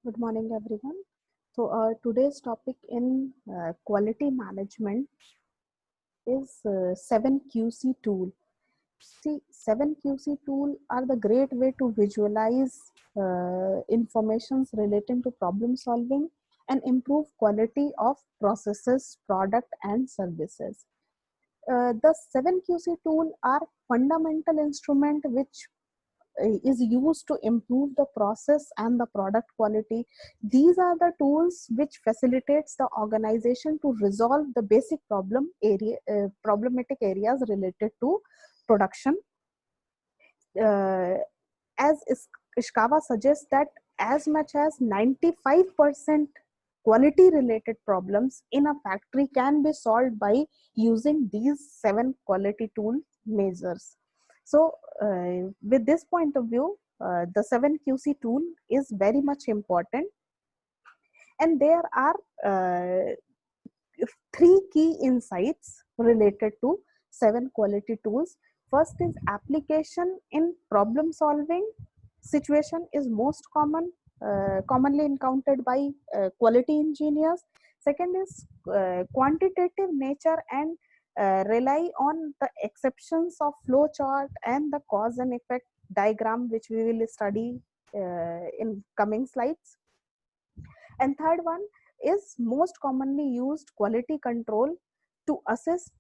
Good morning, everyone. Today's topic in quality management is 7QC tool. See, 7QC tool are the great way to visualize informations relating to problem solving and improve quality of processes, product, and services. The 7QC tool are fundamental instrument which is used to improve the process and the product quality. These are the tools which facilitates the organization to resolve the basic problematic areas related to production. As Ishikawa suggests that as much as 95% quality related problems in a factory can be solved by using these 7 quality tool measures. So with this point of view, the 7QC tool is very much important, and there are 3 key insights related to 7 quality tools. First is application in problem solving situation is most commonly encountered by quality engineers. Second is quantitative nature and rely on the exceptions of flow chart and the cause and effect diagram, which we will study in coming slides. And third one is most commonly used quality control to assist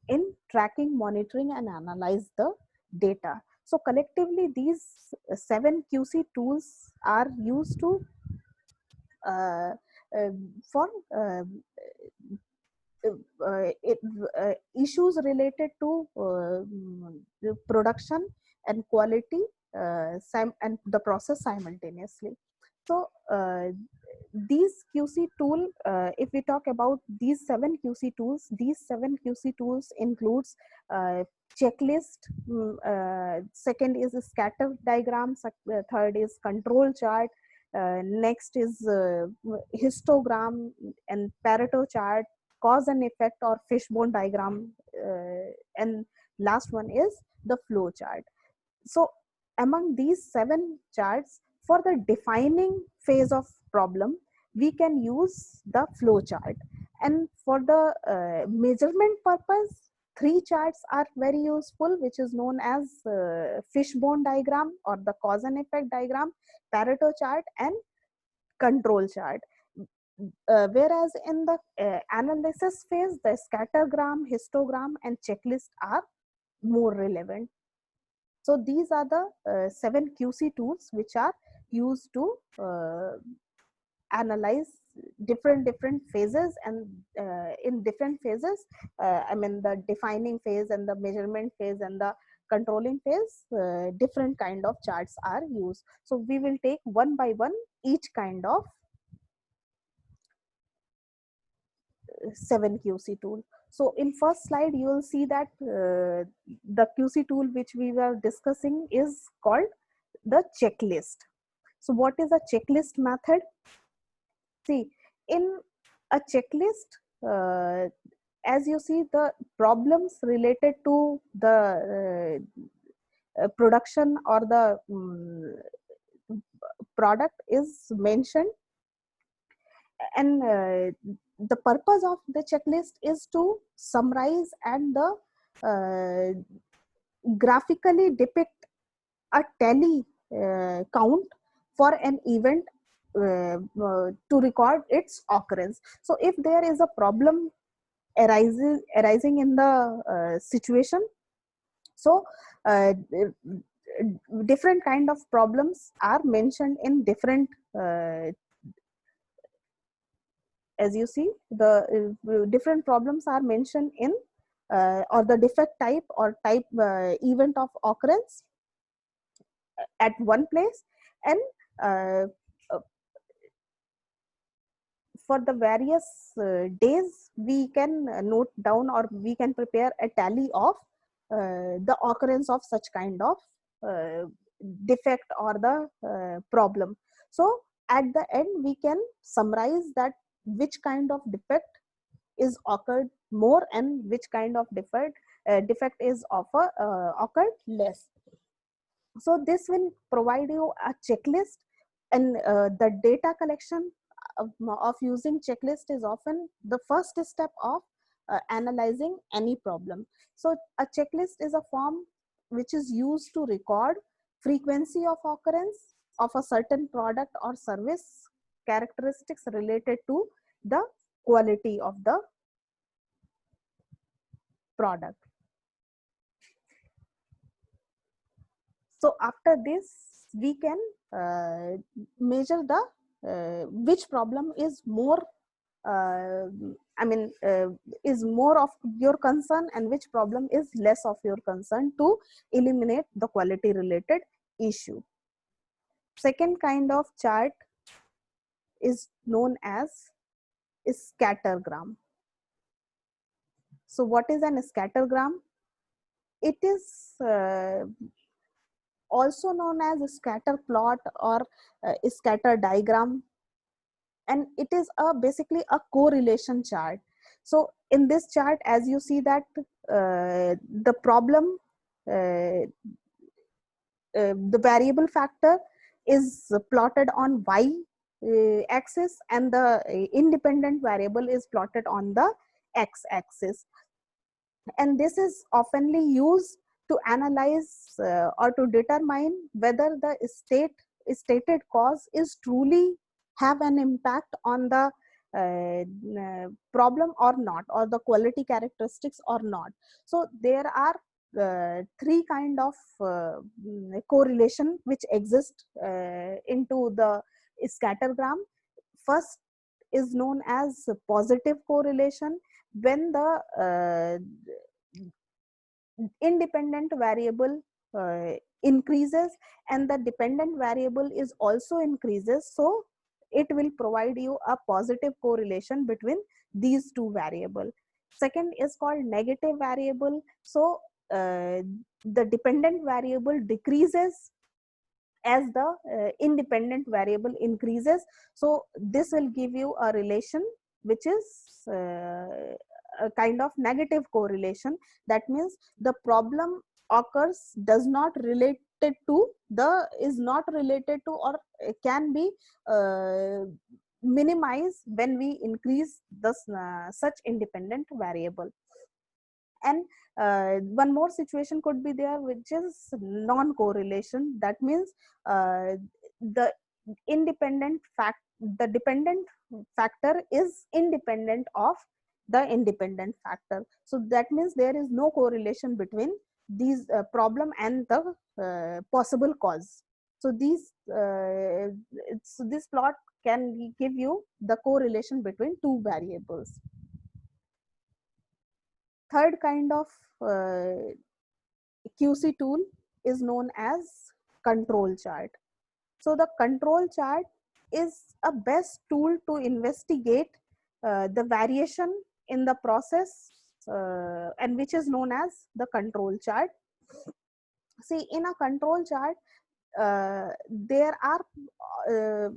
in tracking, monitoring, and analyze the data. So collectively, these 7QC tools are used to uh, uh, for it, issues related to the production and quality and the process simultaneously. So these QC tool, if we talk about these 7QC tools, these 7QC tools includes checklist, second is a scatter diagram, third is control chart, next is histogram and Pareto chart, cause and effect or fishbone diagram, and last one is the flow chart. So among these 7 charts, for the defining phase of problem, we can use the flow chart, and for the measurement purpose, 3 charts are very useful, which is known as fishbone diagram or the cause and effect diagram, Pareto chart, and control chart. Whereas in the analysis phase, the scattergram, histogram, and checklist are more relevant. So these are the 7 QC tools which are used to analyze different phases, and in different phases, I mean the defining phase and the measurement phase and the controlling phase, different kind of charts are used. So we will take one by one each kind of 7 QC tool. So in first slide, you will see that the QC tool which we were discussing is called the checklist. So what is a checklist method? See, in a checklist, as you see, the problems related to the production or the product is mentioned, and the purpose of the checklist is to summarize and the graphically depict a tally count for an event to record its occurrence. So if there is a problem arising in the situation, so different kind of problems are mentioned in different as you see, the different problems are mentioned in or the defect type or type event of occurrence at one place, and uh, uh, for the various days we can note down or we can prepare a tally of the occurrence of such kind of uh, defect or the problem. So at the end we can summarize that which kind of defect is occurred more and which kind of defect is occurred less. So this will provide you a checklist And the data collection of using checklist is often the first step of analyzing any problem. So a checklist is a form which is used to record frequency of occurrence of a certain product or service, characteristics related to the quality of the product. So after this, we can measure the which problem is more, uh, I mean, is more of your concern and which problem is less of your concern to eliminate the quality related issue. Second kind of chart is known as scattergram. So what is an scattergram? It is also known as a scatter plot or a scatter diagram, and it is basically a correlation chart. So in this chart, as you see that the problem, uh, the variable factor is plotted on y axis, and the independent variable is plotted on the x axis. And this is oftenly used to analyze or to determine whether the stated cause is truly have an impact on the problem or not, or the quality characteristics or not. So there are three kind of correlation which exist into the scattergram. First is known as positive correlation, when the independent variable increases and the dependent variable is also increases, so it will provide you a positive correlation between these two variables. Second is called negative variable. So the dependent variable decreases as the independent variable increases. So this will give you a relation which is a kind of negative correlation. That means the problem occurs does not related to the is not related to or can be minimized when we increase this such independent variable. And one more situation could be there, which is non-correlation. That means the independent fact the dependent factor is independent of the independent factor. So that means there is no correlation between these problem and the possible cause. So these so this plot can give you the correlation between two variables. Third kind of QC tool is known as control chart. So the control chart is a best tool to investigate the variation in the process, and which is known as the control chart. See, in a control chart, there are uh,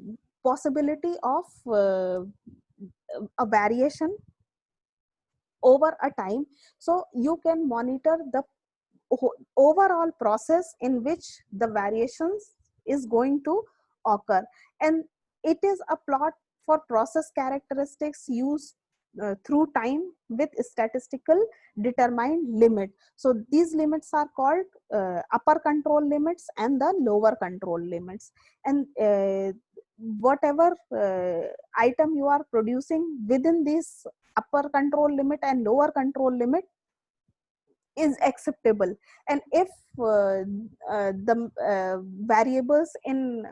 possibility of a variation over a time. So you can monitor the overall process in which the variations is going to occur, and it is a plot for process characteristics used through time with statistical determined limit. So these limits are called upper control limits and the lower control limits. And whatever item you are producing within this upper control limit and lower control limit is acceptable. And if the variables in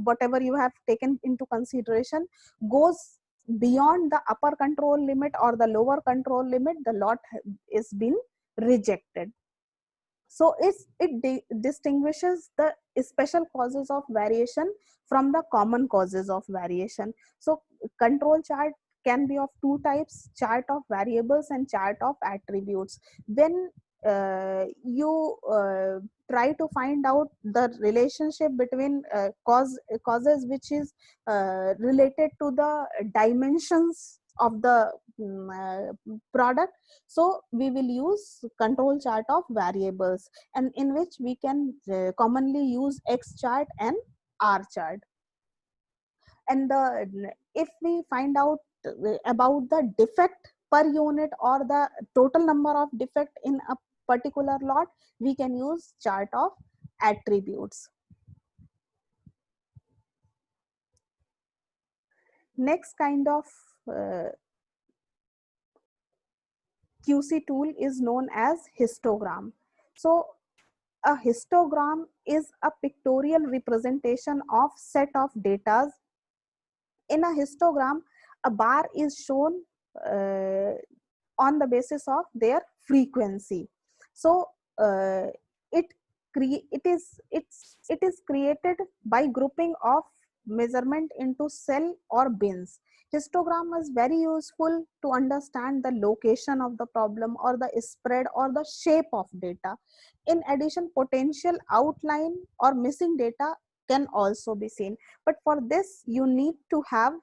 whatever you have taken into consideration goes beyond the upper control limit or the lower control limit, the lot is been rejected. So it distinguishes the special causes of variation from the common causes of variation. So control chart can be of two types: chart of variables and chart of attributes. When you try to find out the relationship between causes which is related to the dimensions of the product, so we will use control chart of variables, and in which we can commonly use X chart and R chart. and if we find out about the defect per unit or the total number of defect in a particular lot, we can use chart of attributes. Next kind of QC tool is known as histogram. So a histogram is a pictorial representation of set of data. In a histogram, a bar is shown on the basis of their frequency. So it is created by grouping of measurement into cell or bins. Histogram is very useful to understand the location of the problem or the spread or the shape of data. In addition, potential outline or missing data can also be seen. But for this, you need to have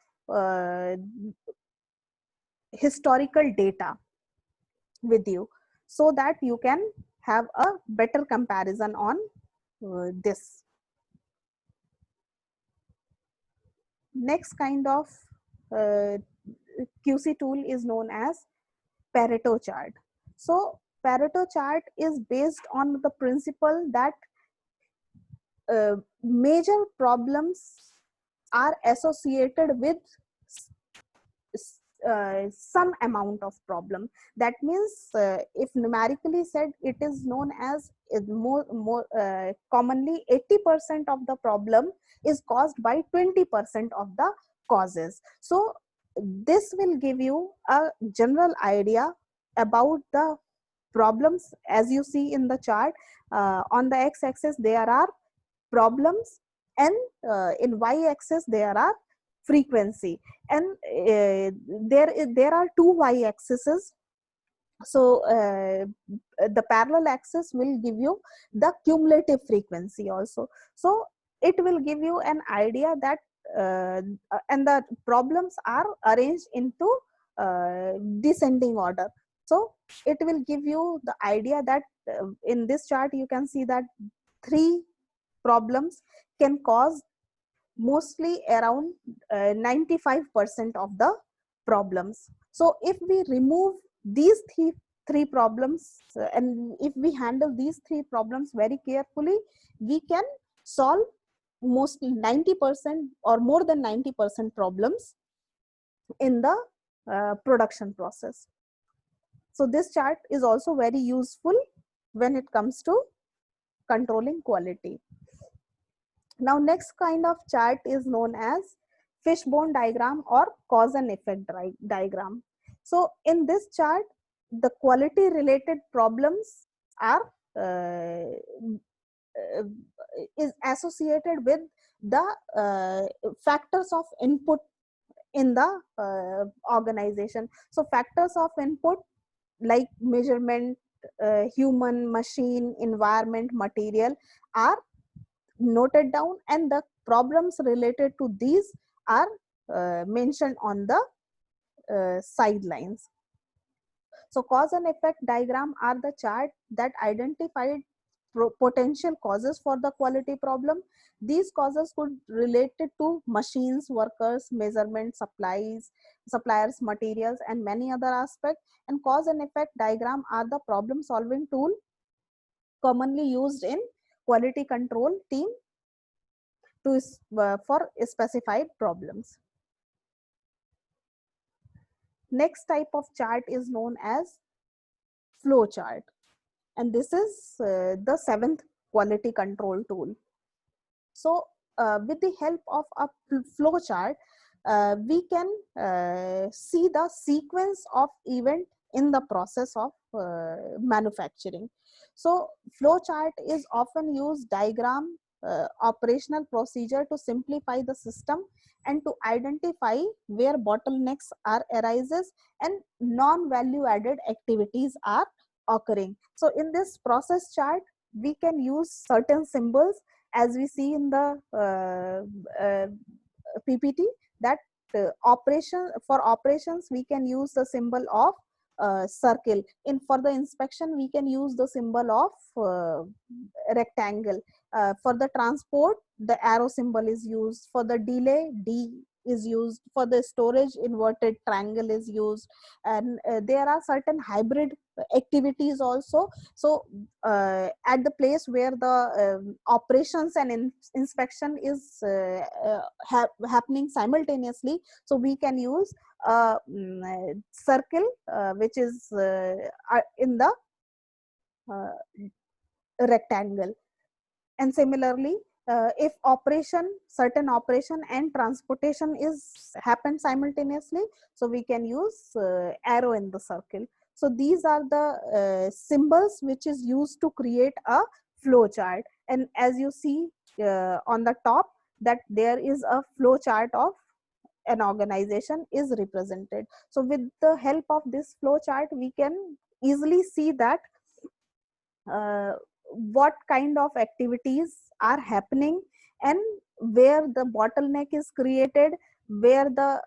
historical data with you so that you can have a better comparison on this. Next kind of QC tool is known as Pareto chart. So Pareto chart is based on the principle that major problems are associated with some amount of problem. That means if numerically said, it is known as more commonly 80% of the problem is caused by 20% of the causes. So this will give you a general idea about the problems. As you see in the chart, on the x-axis there are problems, and in y-axis there are frequency, and there are two y-axes. So the parallel axis will give you the cumulative frequency also. So it will give you an idea that and the problems are arranged into descending order. So it will give you the idea that in this chart you can see that 3 problems can cause mostly around 95% of the problems. So if we remove these three problems and if we handle these 3 problems very carefully, we can solve mostly 90% or more than 90% problems in the production process. So this chart is also very useful when it comes to controlling quality. Now next kind of chart is known as fishbone diagram or cause and effect diagram. So in this chart, the quality related problems are is associated with the factors of input in the organization. So factors of input like measurement, human, machine, environment, material are noted down, and the problems related to these are mentioned on the sidelines. So cause and effect diagram are the chart that identified potential causes for the quality problem. These causes could related to machines, workers, measurement, suppliers, materials, and many other aspects. And cause and effect diagram are the problem solving tool commonly used in quality control team to for specified problems. Next type of chart is known as flow chart, and this is the 7th quality control tool. So with the help of a flow chart, we can see the sequence of event in the process of manufacturing. So flow chart is often used diagram operational procedure to simplify the system and to identify where bottlenecks are arises and non-value added activities are occurring. So in this process chart, we can use certain symbols as we see in the PPT, that for operations we can use the symbol of circle. For the inspection we can use the symbol of rectangle. For the transport the arrow symbol is used. For the delay, D is used. For the storage, inverted triangle is used. And there are certain hybrid activities also. So at the place where the operations and inspection is happening simultaneously, so we can use circle which is in the uh, rectangle. And similarly, if certain operation and transportation is happen simultaneously, so we can use arrow in the circle. So these are the symbols which is used to create a flow chart. And as you see on the top, that there is a flow chart of an organization is represented. So with the help of this flow chart, we can easily see that uh, what kind of activities are happening, and where the bottleneck is created, where the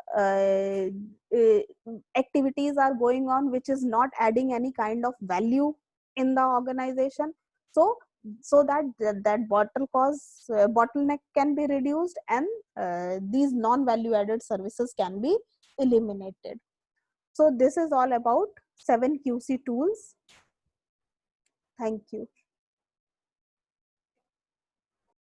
activities are going on which is not adding any kind of value in the organization. So that bottleneck can be reduced, and these non value added services can be eliminated. So this is all about 7QC tools. Thank you.